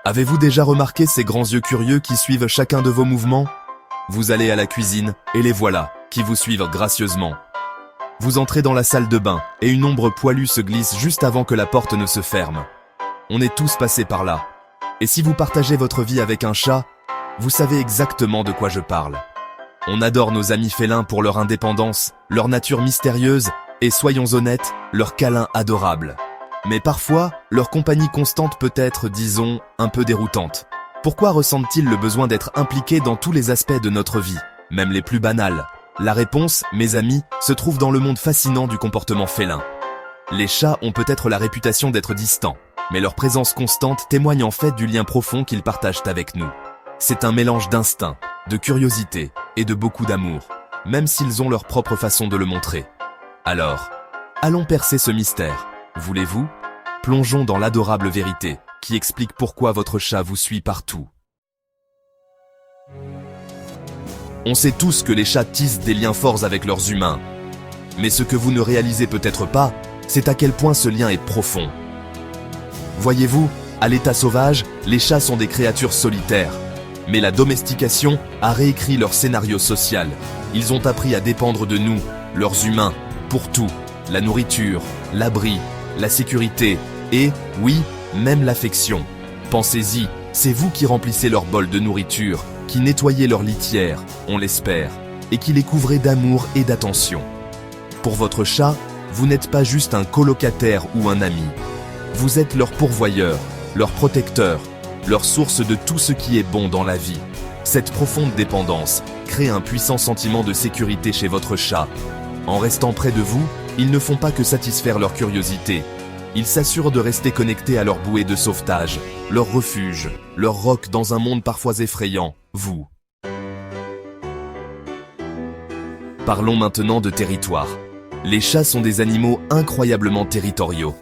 Avez-vous déjà remarqué ces grands yeux curieux qui suivent chacun de vos mouvements? Vous allez à la cuisine, et les voilà, qui vous suivent gracieusement. Vous entrez dans la salle de bain, et une ombre poilue se glisse juste avant que la porte ne se ferme. On est tous passés par là. Et si vous partagez votre vie avec un chat, vous savez exactement de quoi je parle. On adore nos amis félins pour leur indépendance, leur nature mystérieuse, et soyons honnêtes, leur câlin adorable. Mais parfois, leur compagnie constante peut être, disons, un peu déroutante. Pourquoi ressentent-ils le besoin d'être impliqués dans tous les aspects de notre vie, même les plus banals? La réponse, mes amis, se trouve dans le monde fascinant du comportement félin. Les chats ont peut-être la réputation d'être distants, mais leur présence constante témoigne en fait du lien profond qu'ils partagent avec nous. C'est un mélange d'instinct, de curiosité et de beaucoup d'amour, même s'ils ont leur propre façon de le montrer. Alors, allons percer ce mystère. Voulez-vous? Plongeons dans l'adorable vérité qui explique pourquoi votre chat vous suit partout. On sait tous que les chats tissent des liens forts avec leurs humains. Mais ce que vous ne réalisez peut-être pas, c'est à quel point ce lien est profond. Voyez-vous, à l'état sauvage, les chats sont des créatures solitaires. Mais la domestication a réécrit leur scénario social. Ils ont appris à dépendre de nous, leurs humains, pour tout. La nourriture, l'abri, la sécurité et, oui, même l'affection. Pensez-y, c'est vous qui remplissez leur bol de nourriture, qui nettoyez leur litière, on l'espère, et qui les couvrez d'amour et d'attention. Pour votre chat, vous n'êtes pas juste un colocataire ou un ami. Vous êtes leur pourvoyeur, leur protecteur, leur source de tout ce qui est bon dans la vie. Cette profonde dépendance crée un puissant sentiment de sécurité chez votre chat. En restant près de vous, ils ne font pas que satisfaire leur curiosité. Ils s'assurent de rester connectés à leur bouée de sauvetage, leur refuge, leur roc dans un monde parfois effrayant, vous. Parlons maintenant de territoire. Les chats sont des animaux incroyablement territoriaux.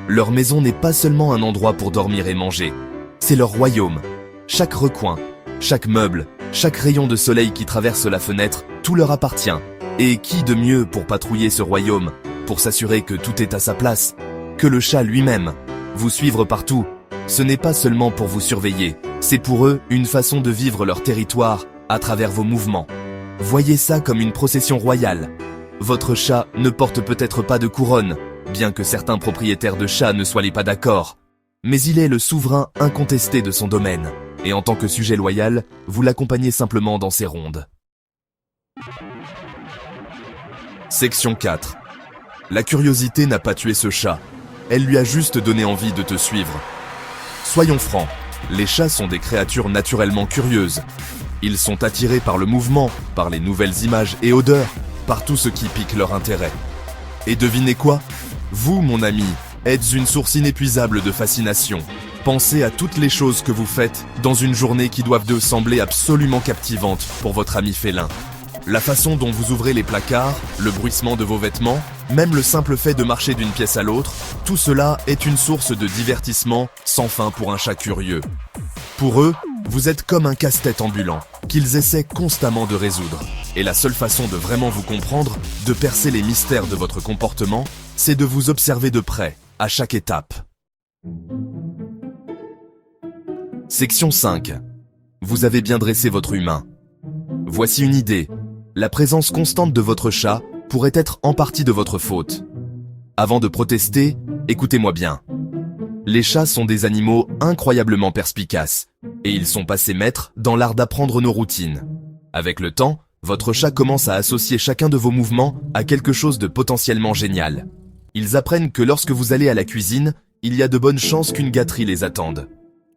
Leur maison n'est pas seulement un endroit pour dormir et manger, c'est leur royaume. Chaque recoin, chaque meuble, chaque rayon de soleil qui traverse la fenêtre, tout leur appartient. Et qui de mieux pour patrouiller ce royaume, pour s'assurer que tout est à sa place, que le chat lui-même? Vous suivre partout, ce n'est pas seulement pour vous surveiller, c'est pour eux une façon de vivre leur territoire à travers vos mouvements. Voyez ça comme une procession royale. Votre chat ne porte peut-être pas de couronne, bien que certains propriétaires de chats ne soient pas d'accord. Mais il est le souverain incontesté de son domaine, et en tant que sujet loyal, vous l'accompagnez simplement dans ses rondes. Section 4. La curiosité n'a pas tué ce chat. Elle lui a juste donné envie de te suivre. Soyons francs, les chats sont des créatures naturellement curieuses. Ils sont attirés par le mouvement, par les nouvelles images et odeurs, par tout ce qui pique leur intérêt. Et devinez quoi? Vous, mon ami, êtes une source inépuisable de fascination. Pensez à toutes les choses que vous faites dans une journée qui doivent de sembler absolument captivantes pour votre ami félin. La façon dont vous ouvrez les placards, le bruissement de vos vêtements, même le simple fait de marcher d'une pièce à l'autre, tout cela est une source de divertissement sans fin pour un chat curieux. Pour eux, vous êtes comme un casse-tête ambulant, qu'ils essaient constamment de résoudre. Et la seule façon de vraiment vous comprendre, de percer les mystères de votre comportement, c'est de vous observer de près, à chaque étape. Section 5. Vous avez bien dressé votre humain. Voici une idée. La présence constante de votre chat pourrait être en partie de votre faute. Avant de protester, écoutez-moi bien. Les chats sont des animaux incroyablement perspicaces, et ils sont passés maîtres dans l'art d'apprendre nos routines. Avec le temps, votre chat commence à associer chacun de vos mouvements à quelque chose de potentiellement génial. Ils apprennent que lorsque vous allez à la cuisine, il y a de bonnes chances qu'une gâterie les attende.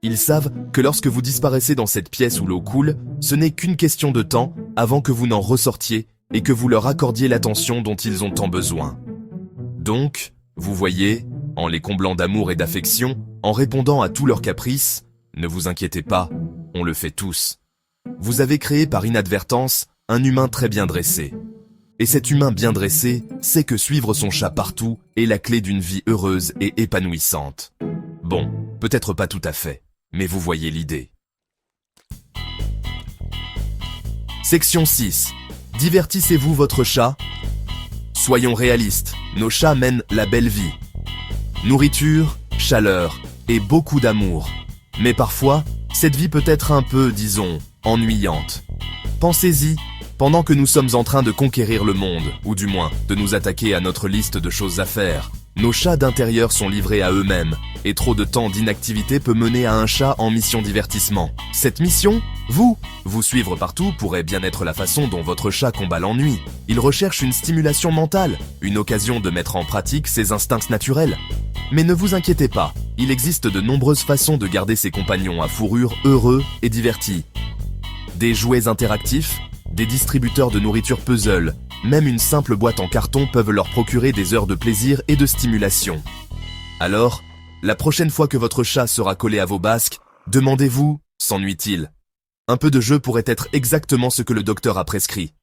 Ils savent que lorsque vous disparaissez dans cette pièce où l'eau coule, ce n'est qu'une question de temps avant que vous n'en ressortiez et que vous leur accordiez l'attention dont ils ont tant besoin. Donc, vous voyez, en les comblant d'amour et d'affection, en répondant à tous leurs caprices, ne vous inquiétez pas, on le fait tous. Vous avez créé par inadvertance un humain très bien dressé. Et cet humain bien dressé sait que suivre son chat partout est la clé d'une vie heureuse et épanouissante. Bon, peut-être pas tout à fait, mais vous voyez l'idée. Section 6. Divertissez-vous votre chat? Soyons réalistes, nos chats mènent la belle vie. Nourriture, chaleur et beaucoup d'amour. Mais parfois, cette vie peut être un peu, disons, ennuyante. Pensez-y, pendant que nous sommes en train de conquérir le monde, ou du moins de nous attaquer à notre liste de choses à faire, nos chats d'intérieur sont livrés à eux-mêmes, et trop de temps d'inactivité peut mener à un chat en mission divertissement. Cette mission, vous suivre partout pourrait bien être la façon dont votre chat combat l'ennui. Il recherche une stimulation mentale, une occasion de mettre en pratique ses instincts naturels. Mais ne vous inquiétez pas, il existe de nombreuses façons de garder ses compagnons à fourrure heureux et divertis. Des jouets interactifs, des distributeurs de nourriture puzzle, même une simple boîte en carton peuvent leur procurer des heures de plaisir et de stimulation. Alors, la prochaine fois que votre chat sera collé à vos basques, demandez-vous, s'ennuie-t-il? Un peu de jeu pourrait être exactement ce que le docteur a prescrit.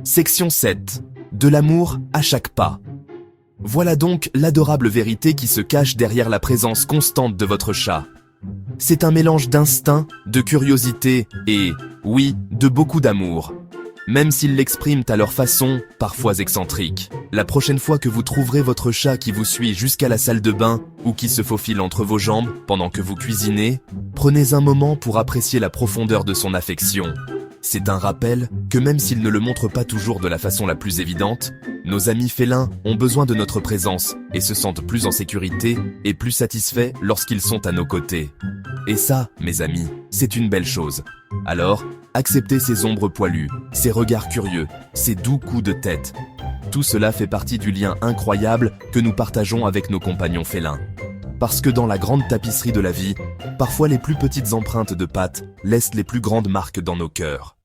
Section 7. De l'amour à chaque pas. Voilà donc l'adorable vérité qui se cache derrière la présence constante de votre chat. C'est un mélange d'instinct, de curiosité et, oui, de beaucoup d'amour. Même s'ils l'expriment à leur façon, parfois excentrique. La prochaine fois que vous trouverez votre chat qui vous suit jusqu'à la salle de bain ou qui se faufile entre vos jambes pendant que vous cuisinez, prenez un moment pour apprécier la profondeur de son affection. C'est un rappel que même s'ils ne le montrent pas toujours de la façon la plus évidente, nos amis félins ont besoin de notre présence et se sentent plus en sécurité et plus satisfaits lorsqu'ils sont à nos côtés. Et ça, mes amis, c'est une belle chose. Alors, acceptez ces ombres poilues, ces regards curieux, ces doux coups de tête. Tout cela fait partie du lien incroyable que nous partageons avec nos compagnons félins. Parce que dans la grande tapisserie de la vie, parfois les plus petites empreintes de pattes laissent les plus grandes marques dans nos cœurs.